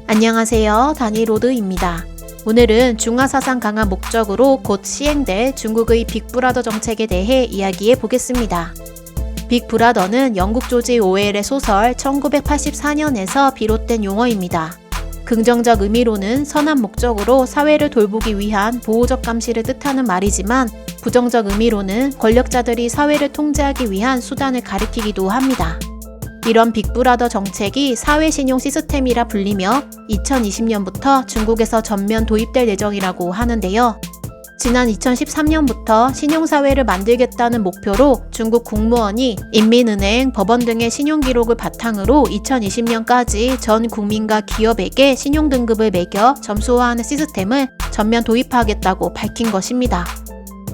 안녕하세요. 다니로드입니다. 오늘은 중화사상 강화 목적으로 곧 시행될 중국의 빅브라더 정책에 대해 이야기해 보겠습니다. 빅브라더는 영국 조지 오웰의 소설 1984년에서 비롯된 용어입니다. 긍정적 의미로는 선한 목적으로 사회를 돌보기 위한 보호적 감시를 뜻하는 말이지만 부정적 의미로는 권력자들이 사회를 통제하기 위한 수단을 가리키기도 합니다. 이런 빅브라더 정책이 사회신용 시스템이라 불리며 2020년부터 중국에서 전면 도입될 예정이라고 하는데요. 지난 2013년부터 신용사회를 만들겠다는 목표로 중국 국무원이 인민은행, 법원 등의 신용기록을 바탕으로 2020년까지 전 국민과 기업에게 신용등급을 매겨 점수화하는 시스템을 전면 도입하겠다고 밝힌 것입니다.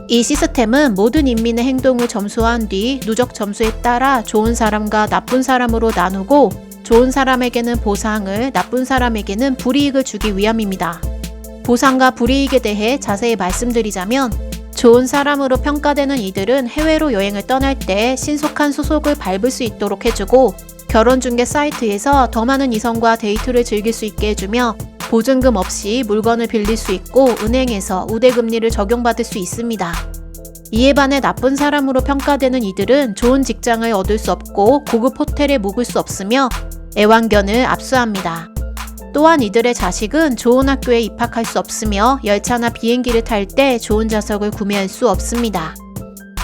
이 시스템은 모든 인민의 행동을 점수한 뒤 누적 점수에 따라 좋은 사람과 나쁜 사람으로 나누고 좋은 사람에게는 보상을, 나쁜 사람에게는 불이익을 주기 위함입니다. 보상과 불이익에 대해 자세히 말씀드리자면 좋은 사람으로 평가되는 이들은 해외로 여행을 떠날 때 신속한 수속을 밟을 수 있도록 해주고 결혼중개 사이트에서 더 많은 이성과 데이트를 즐길 수 있게 해주며 보증금 없이 물건을 빌릴 수 있고 은행에서 우대금리를 적용받을 수 있습니다. 이에 반해 나쁜 사람으로 평가되는 이들은 좋은 직장을 얻을 수 없고 고급 호텔에 묵을 수 없으며 애완견을 압수합니다. 또한 이들의 자식은 좋은 학교에 입학할 수 없으며 열차나 비행기를 탈 때 좋은 좌석을 구매할 수 없습니다.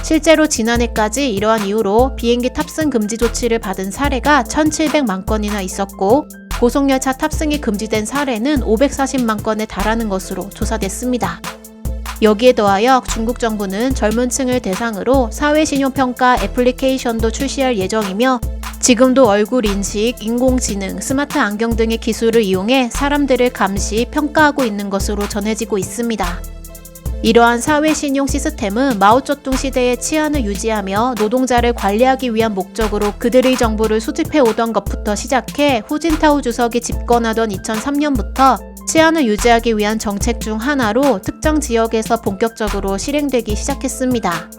실제로 지난해까지 이러한 이유로 비행기 탑승 금지 조치를 받은 사례가 1,700만 건이나 있었고 고속열차 탑승이 금지된 사례는 540만 건에 달하는 것으로 조사됐습니다. 여기에 더하여 중국 정부는 젊은 층을 대상으로 사회신용평가 애플리케이션도 출시할 예정이며 지금도 얼굴 인식, 인공지능, 스마트 안경 등의 기술을 이용해 사람들을 감시, 평가하고 있는 것으로 전해지고 있습니다. 이러한 사회신용 시스템은 마오쩌둥 시대의 치안을 유지하며 노동자를 관리하기 위한 목적으로 그들의 정보를 수집해 오던 것부터 시작해 후진타오 주석이 집권하던 2003년부터 치안을 유지하기 위한 정책 중 하나로 특정 지역에서 본격적으로 실행되기 시작했습니다.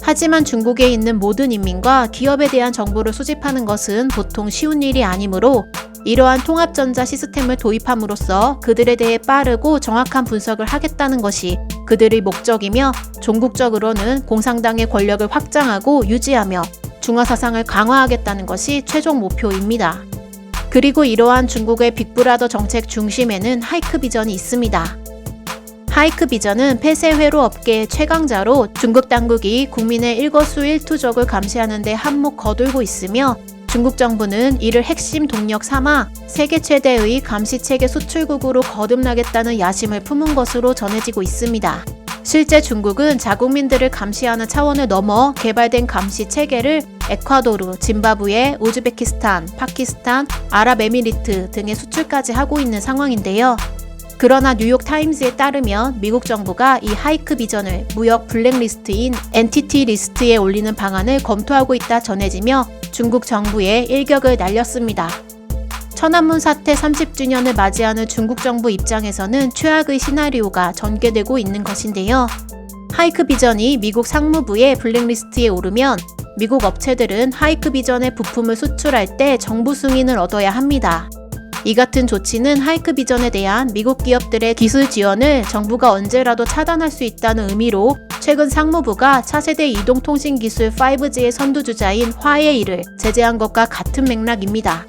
하지만 중국에 있는 모든 인민과 기업에 대한 정보를 수집하는 것은 보통 쉬운 일이 아니므로 이러한 통합전자 시스템을 도입함으로써 그들에 대해 빠르고 정확한 분석을 하겠다는 것이 그들의 목적이며 종국적으로는 공산당의 권력을 확장하고 유지하며 중화사상을 강화하겠다는 것이 최종 목표입니다. 그리고 이러한 중국의 빅브라더 정책 중심에는 하이크 비전이 있습니다. 하이크 비전은 폐쇄 회로 업계의 최강자로 중국 당국이 국민의 일거수일투족을 감시하는 데 한몫 거들고 있으며 중국 정부는 이를 핵심 동력 삼아 세계 최대의 감시체계 수출국으로 거듭나겠다는 야심을 품은 것으로 전해지고 있습니다. 실제 중국은 자국민들을 감시하는 차원을 넘어 개발된 감시체계를 에콰도르, 짐바브웨, 우즈베키스탄, 파키스탄, 아랍에미리트 등에 수출까지 하고 있는 상황인데요. 그러나 뉴욕타임스에 따르면 미국 정부가 이 하이크 비전을 무역 블랙리스트인 엔티티 리스트에 올리는 방안을 검토하고 있다 전해지며 중국 정부에 일격을 날렸습니다. 천안문 사태 30주년을 맞이하는 중국 정부 입장에서는 최악의 시나리오가 전개되고 있는 것인데요. 하이크 비전이 미국 상무부의 블랙리스트에 오르면 미국 업체들은 하이크 비전의 부품을 수출할 때 정부 승인을 얻어야 합니다. 이 같은 조치는 하이크 비전에 대한 미국 기업들의 기술 지원을 정부가 언제라도 차단할 수 있다는 의미로 최근 상무부가 차세대 이동통신기술 5G의 선두주자인 화웨이를 제재한 것과 같은 맥락입니다.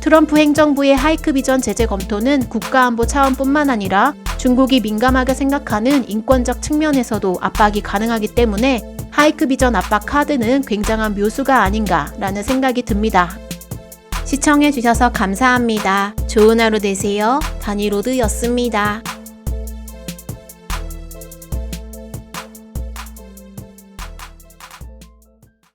트럼프 행정부의 하이크 비전 제재 검토는 국가안보 차원뿐만 아니라 중국이 민감하게 생각하는 인권적 측면에서도 압박이 가능하기 때문에 하이크 비전 압박 카드는 굉장한 묘수가 아닌가라는 생각이 듭니다. 시청해주셔서 감사합니다. 좋은 하루 되세요. 다니로드였습니다.